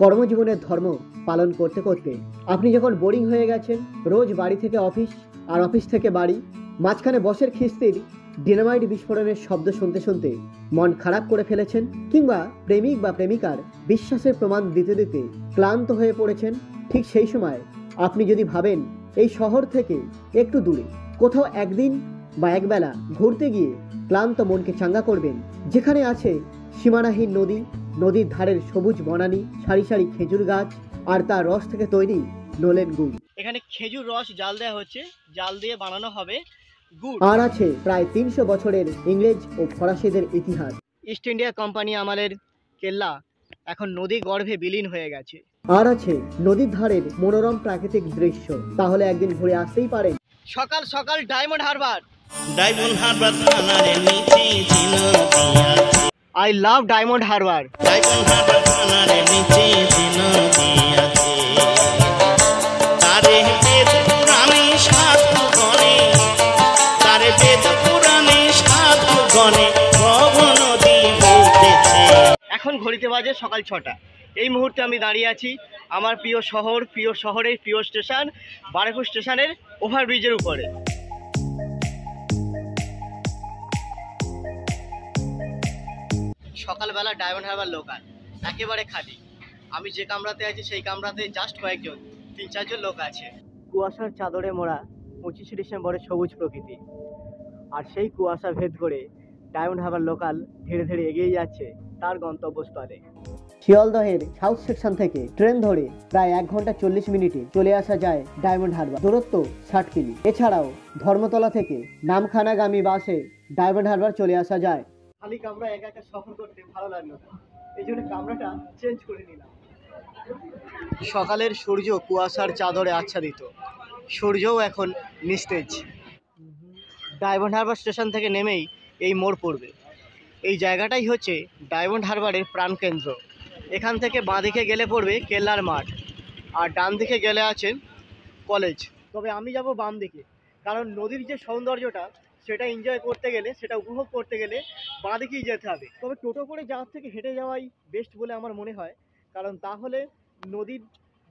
কর্মজীবনের ধর্ম পালন করতে করতে আপনি যখন বোরিং হয়ে গেছেন, রোজ বাড়ি থেকে অফিস আর অফিস থেকে বাড়ি, মাঝখানে বসের খিস্তির ডিনামাইট বিস্ফোরণের শব্দ শুনতে শুনতে মন খারাপ করে ফেলেছেন, কিংবা প্রেমিক বা প্রেমিকার বিশ্বাসের প্রমাণ দিতে দিতে ক্লান্ত হয়ে পড়েছেন, ঠিক সেই সময় আপনি যদি ভাবেন এই শহর থেকে একটু দূরে কোথাও একদিন বা একবেলা ঘুরতে গিয়ে ক্লান্ত মনকে চাঙ্গা করবেন, যেখানে আছে সীমানাহীন নদী, নদীর ধারের সবুজ বনানী, সারি সারি খেজুর গাছ আর তার রস থেকে তৈরি নলেন গুড়। এখানে খেজুর রস জাল দেওয়া হচ্ছে, জাল দিয়ে বানানো হবে গুড়। আর আছে প্রায় 300 বছরের ইংরেজ ও ফরাসিদের ইতিহাস। ইস্ট ইন্ডিয়া কোম্পানি আমলের কেল্লা এখন নদী গর্ভে বিলীন হয়ে গেছে। আর আছে নদীর ধারের মনোরম প্রাকৃতিক দৃশ্য, তাহলে একদিন ঘুরে আসতেই পারেন। সকাল সকাল diamond Harbour. I love diamond Harbour. এখন ঘড়িতে বাজে সকাল 6টা। এই মুহূর্তে আমি দাঁড়িয়ে আছি আমার প্রিয় শহর, প্রিয় শহরের প্রিয় স্টেশন বারুইপুর স্টেশনের ওভারব্রিজের উপরে। সকালবেলা ডায়মন্ড হারবার লোকাল একেবারে খালি। আমি যে কামরাতে আছি সেই কামরাতে জাস্ট কয়েকজন, 3-4 জন লোক আছে। কুয়াশার চাদরে মোড়া 25শে ডিসেম্বরের সবুজ প্রকৃতি, আর সেই কুয়াশা ভেদ করে ডায়মন্ড হারবার লোকাল ধীরে ধীরে এগিয়ে যাচ্ছে তার গন্তব্যস্থলে। শিয়ালদহের সাউথ সেকশন থেকে ট্রেন ধরে প্রায় 1 ঘন্টা 40 মিনিটে চলে আসা যায় ডায়মন্ড হারবার, দূরত্ব 60 কিমি। এছাড়াও ধর্মতলা থেকে নামখানাগামী বাসে ডায়মন্ড হারবার চলে আসা যায়। খালি কামরা একা একা সফর করতে ভালো লাগলো না, এই জন্য কামরাটা চেঞ্জ করে নিলাম। সকালের সূর্য কুয়াশার চাদরে আচ্ছাদিত, সূর্যও এখন নিস্তেজ। ডায়মন্ড হারবার স্টেশন থেকে নেমেই এই মোড় পড়বে। এই জায়গাটাই হচ্ছে ডায়মন্ড হারবারের প্রাণকেন্দ্র। এখান থেকে বাঁদিকে গেলে পড়বে কেল্লার মাঠ, আর ডান দিকে গেলে আছেন কলেজ। তবে আমি যাব বাম দিকে, কারণ নদীর যে সৌন্দর্যটা সেটা এনজয় করতে গেলে, সেটা উপভোগ করতে গেলে বাঁ দিকেই যেতে হবে। তবে টোটো করে যাওয়ার থেকে হেঁটে যাওয়াই বেস্ট বলে আমার মনে হয়, কারণ তাহলে নদীর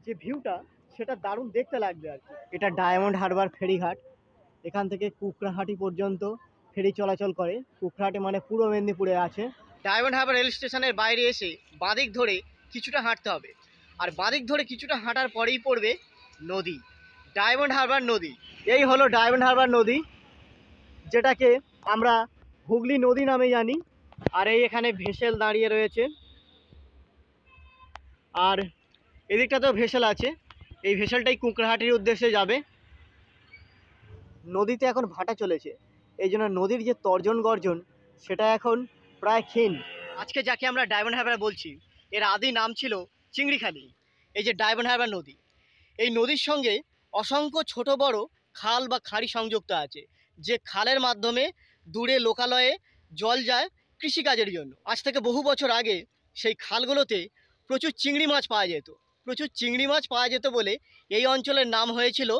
যে ভিউটা সেটা দারুণ দেখতে লাগবে আর কি। এটা ডায়মন্ড হারবার ফেরিঘাট। এখান থেকে কুকড়াহাটি পর্যন্ত ফেরি চলাচল করে। কুকড়াহাটি মানে পূর্ব মেদিনীপুরে আছে। ডায়মন্ড হারবার রেল স্টেশনের বাইরে এসে বাঁদিক ধরে কিছুটা হাঁটতে হবে, আর বাঁদিক ধরে কিছুটা হাঁটার পরেই পড়বে নদী, ডায়মন্ড হারবার নদী। এই হলো ডায়মন্ড হারবার নদী, যেটাকে আমরা হুগলি নদী নামে জানি। আর এই এখানে ভেসেল দাঁড়িয়ে রয়েছে, আর এদিকটাতেও ভেসেল আছে। এই ভেসেলটাই কুকড়াহাটির উদ্দেশ্যে যাবে। নদীতে এখন ভাটা চলেছে, এই জন্য নদীর যে তর্জন গর্জন সেটা এখন প্রায় ক্ষীণ। আজকে যাকে আমরা ডায়মন্ড হারবার বলছি, এর আদি নাম ছিল চিংড়িখালি। এই যে ডায়মন্ড হারবার নদী, এই নদীর সঙ্গে অসংখ্য ছোট বড় খাল বা খাঁড়ি সংযুক্ত আছে, যে খালের মাধ্যমে দূরে লোকালয়ে জল যায় কৃষিকাজের জন্য। আজ থেকে বহু বছর আগে সেই খালগুলোতে প্রচুর চিংড়ি মাছ পাওয়া যেত। প্রচুর চিংড়ি মাছ পাওয়া যেত বলে এই অঞ্চলের নাম হয়েছিল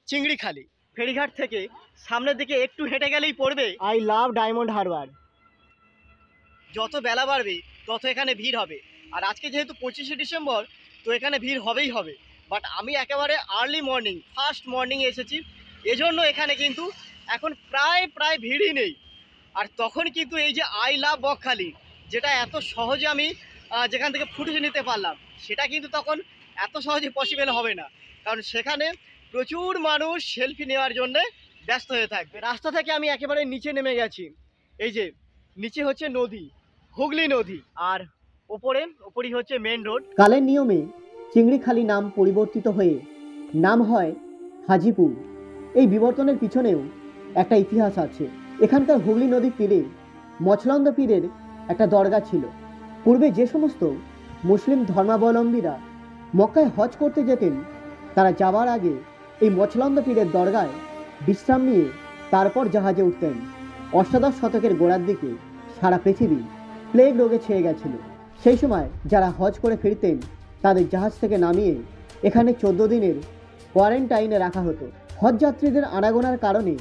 চিংড়িখালি। ফেরিঘাট থেকে সামনের দিকে একটু হেঁটে গেলেই পড়বে আই লাভ ডায়মন্ড হারবার। যত বেলা বাড়বে তত এখানে ভিড় হবে, আর আজকে যেহেতু 25শে ডিসেম্বর, তো এখানে ভিড় হবেই হবে। বাট আমি একেবারে আর্লি মর্নিং, ফার্স্ট মর্নিং এসেছি, এজন্য এখানে কিন্তু এখন প্রায় ভিড়ই নেই। আর তখন কিন্তু এই যে আই লাভ বকখালি, যেটা এত সহজে আমি যেখান থেকে ফুটেজ নিতে পারলাম, সেটা কিন্তু তখন এত সহজে পসিবল হবে না, কারণ সেখানে প্রচুর মানুষ সেলফি নেওয়ার জন্য ব্যস্ত হয়ে থাকবে। রাস্তা থেকে আমি একেবারে নিচে নেমে গেছি। এই যে নিচে হচ্ছে নদী, হুগলি নদী, আর ওপরই হচ্ছে মেন রোড। কালের নিয়মে চিংড়িখালি নাম পরিবর্তিত হয়ে নাম হয় হাজিপুর। এই বিবর্তনের পিছনেও একটা ইতিহাস আছে। এখানকার হুগলি নদীর তীরে মছলন্দ পীরের একটা দরগা ছিল। পূর্বে যে সমস্ত মুসলিম ধর্মাবলম্বীরা মক্কায় হজ করতে যেতেন, তারা যাওয়ার আগে এই মছলন্দ পীরের দরগায় বিশ্রাম নিয়ে তারপর জাহাজে উঠতেন। অষ্টাদশ শতকের গোড়ার দিকে সারা পৃথিবী প্লেগ রোগে ছেয়ে গেছিল। সেই সময় যারা হজ করে ফিরতেন তাদের জাহাজ থেকে নামিয়ে এখানে 14 দিনের কোয়ারেন্টাইনে রাখা হতো। হজ যাত্রীদের আনাগোনার কারণে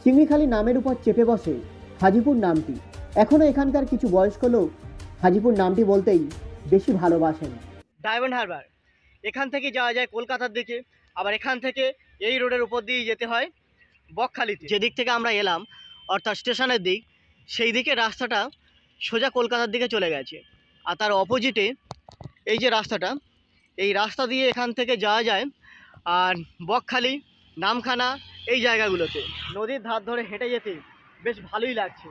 চিংড়িখালি নামের উপর চেপে বসে হাজিপুর নামটি। এখনও এখানকার কিছু বয়স্ক লোক হাজিপুর নামটি বলতেই বেশি ভালোবাসেন। ডায়মন্ড হারবার। এখান থেকে যাওয়া যায় কলকাতার দিকে, আবার এখান থেকে এই রোডের উপর দিয়ে যেতে হয় বকখালিতে। যেদিক থেকে আমরা এলাম অর্থাৎ স্টেশনের দিক, সেই দিকে রাস্তাটা সোজা কলকাতার দিকে চলে গেছে। আর তার অপোজিটে এই যে রাস্তাটা, এই রাস্তা দিয়ে এখান থেকে যাওয়া যায় আর বকখালি, নামখানা এই জায়গাগুলোতে। নদীর ধার ধরে হেঁটে যেতে বেশ ভালোই লাগছে,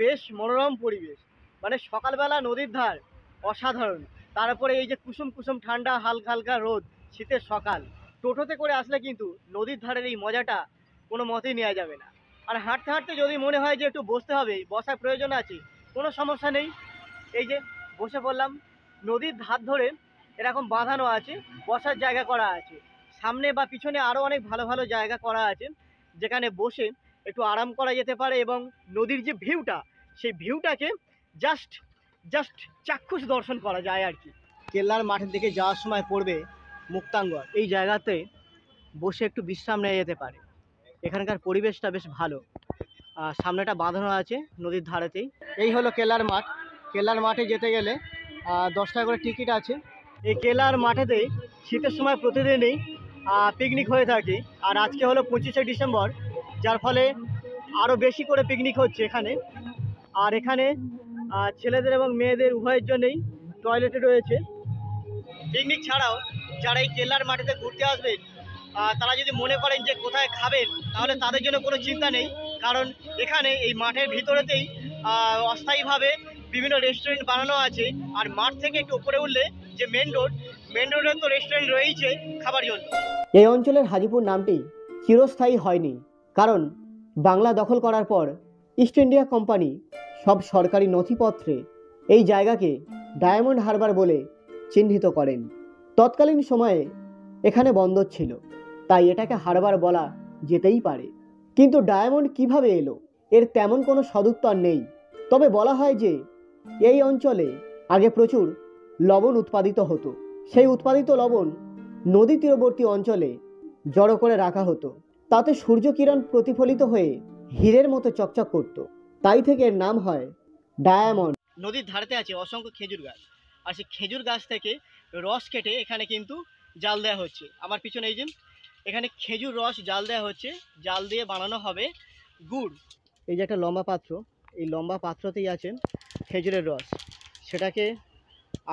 বেশ মনোরম পরিবেশ। মানে সকালবেলা নদীর ধার অসাধারণ, তারপরে এই যে কুসুম কুসুম ঠান্ডা হালকা হালকা রোদ, শীতের সকাল। টোটোতে করে আসলে কিন্তু নদীর ধারের এই মজাটা কোনো মতেই নেওয়া যাবে না। আর হাঁটতে হাঁটতে যদি মনে হয় যে একটু বসতে হবে, বসার প্রয়োজন আছে, কোনো সমস্যা নেই। এই যে বসে পড়লাম, নদীর ধার ধরে এরকম বাঁধানো আছে, বসার জায়গা করা আছে। সামনে বা পিছনে আরও অনেক ভালো ভালো জায়গা করা আছে, যেখানে বসে একটু আরাম করা যেতে পারে এবং নদীর যে ভিউটা, সেই ভিউটাকে জাস্ট চাক্ষুষ দর্শন করা যায় আর কি। কেল্লার মাঠের দিকে যাওয়ার সময় পড়বে মুক্তাঙ্গর, এই জায়গাতে বসে একটু বিশ্রাম নেওয়া যেতে পারে। এখানকার পরিবেশটা বেশ ভালো, আর সামনেটা বাঁধানো আছে নদীর ধারেতেই। এই হলো কেল্লার মাঠ। কেল্লার মাঠে যেতে গেলে 10 টাকা করে টিকিট আছে। এই কেল্লার মাঠেতে শীতের সময় প্রতিদিনই পিকনিক হয়ে থাকে, আর আজকে হলো 25শে ডিসেম্বর, যার ফলে আরও বেশি করে পিকনিক হচ্ছে এখানে। আর এখানে ছেলেদের এবং মেয়েদের উভয়ের জন্যই টয়লেটে রয়েছে। পিকনিক ছাড়াও যারা এই কেল্লার মাঠেতে ঘুরতে আসবেন, তারা যদি মনে করেন যে কোথায় খাবেন, তাহলে তাদের জন্য কোনো চিন্তা নেই, কারণ এখানে এই মাঠের ভিতরেতেই অস্থায়ীভাবে বিভিন্ন রেস্টুরেন্ট বানানো আছে। আর মাঠ থেকে একটু উপরে উঠলে যে মেন রোডে তো রেস্টুরেন্ট রয়েছে খাবার জন্য। এই অঞ্চলের হাজিপুর নামটি চিরস্থায়ী হয়নি, কারণ বাংলা দখল করার পর ইস্ট ইন্ডিয়া কোম্পানি সব সরকারি নথিপত্রে এই জায়গাকে ডায়মন্ড হারবার বলে চিহ্নিত করেন। তৎকালীন সময়ে এখানে বন্দর ছিল, তাই এটাকে হারবার বলা যেতেই পারে। কিন্তু ডায়মন্ড কিভাবে এলো, এর তেমন কোনো সদুত্তর নেই। তবে বলা হয় যে এই অঞ্চলে আগে প্রচুর লবণ উৎপাদিত হতো। সেই উৎপাদিত লবণ নদী তীরবর্তী অঞ্চলে জড়ো করে রাখা হতো, তাতে সূর্যকিরণ প্রতিফলিত হয়ে হীরের মতো চকচক করত। তাই থেকে এর নাম হয় ডায়মন্ড। নদীর ধারেতে আছে অসংখ্য খেজুর গাছ, আর সেই খেজুর গাছ থেকে রস কেটে এখানে কিন্তু জাল দেওয়া হচ্ছে। আমার পিছনে এই যে এখানে খেজুর রস জাল দেওয়া হচ্ছে, জাল দিয়ে বানানো হবে গুড়। এই যে একটা লম্বা পাত্র, এই লম্বা পাত্রতেই আছে খেজুরের রস, সেটাকে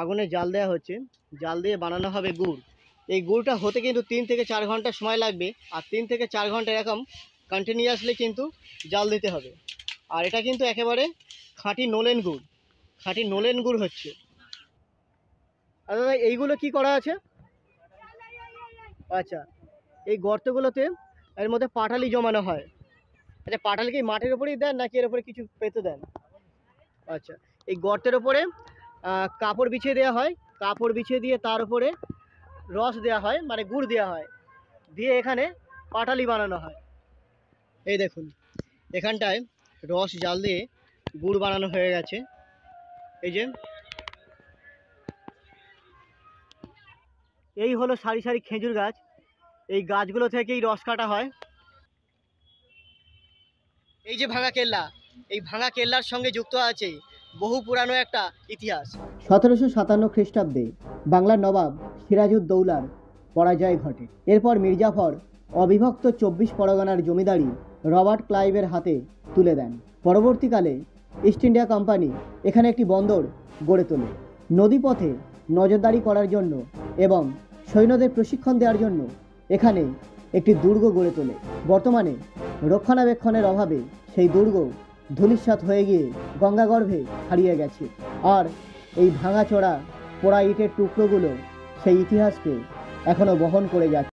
আগুনে জাল দেওয়া হচ্ছে, জাল দিয়ে বানানো হবে গুড়। এই গুড়টা হতে কিন্তু 3 থেকে 4 ঘন্টা সময় লাগবে, আর 3 থেকে 4 ঘন্টা এরকম কন্টিনিউয়াসলি কিন্তু জাল দিতে হবে। আর এটা কিন্তু একেবারে খাঁটি নোলেন গুড়, খাঁটি নোলেন গুড় হচ্ছে। আর দাদা এইগুলো কি করা আছে? আচ্ছা, এই গর্তগুলোতে এর মধ্যে পাটালি জমানো হয়। আচ্ছা, পাটালি কি মাটির উপরেই দেন নাকি এর উপরে কিছু পেতে দেন? আচ্ছা, এই গর্তের ওপরে কাপড় বিছিয়ে দেওয়া হয়, কাপড় বিছিয়ে দিয়ে তার উপরে রস দেওয়া হয়, মানে গুড় দেওয়া হয়, দিয়ে এখানে পাটালি বানানো হয়। এই দেখুন, এখানটায় রস জাল দিয়ে গুড় বানানো হয়ে গেছে। এই যে এই হলো সারি সারি খেজুর গাছ, এই গাছগুলো থেকেই রস কাটা হয়। এই যে ভাঙা কেল্লা, এই ভাঙা কেল্লার সঙ্গে যুক্ত আছে বহু পুরানো একটা ইতিহাস। 1757 খ্রিস্টাব্দে বাংলার নবাব সিরাজউদ্দৌলার পরাজয় ঘটে। এরপর মির্জাফর অবিভক্ত 24 পরগনার জমিদারি রবার্ট ক্লাইভের হাতে তুলে দেন। পরবর্তীকালে ইস্ট ইন্ডিয়া কোম্পানি এখানে একটি বন্দর গড়ে তোলে। নদীপথে নজরদারি করার জন্য এবং সৈন্যদের প্রশিক্ষণ দেওয়ার জন্য এখানে একটি দুর্গ গড়ে তোলে। বর্তমানে রক্ষণাবেক্ষণের অভাবে সেই দুর্গ ধূলিসাৎ হয়ে গিয়ে গঙ্গাগর্ভে হারিয়ে গেছে। আর এই ভাঙাচোরা পোড়া ইটের টুকরোগুলো সেই ইতিহাসকে এখনও বহন করে যাচ্ছে।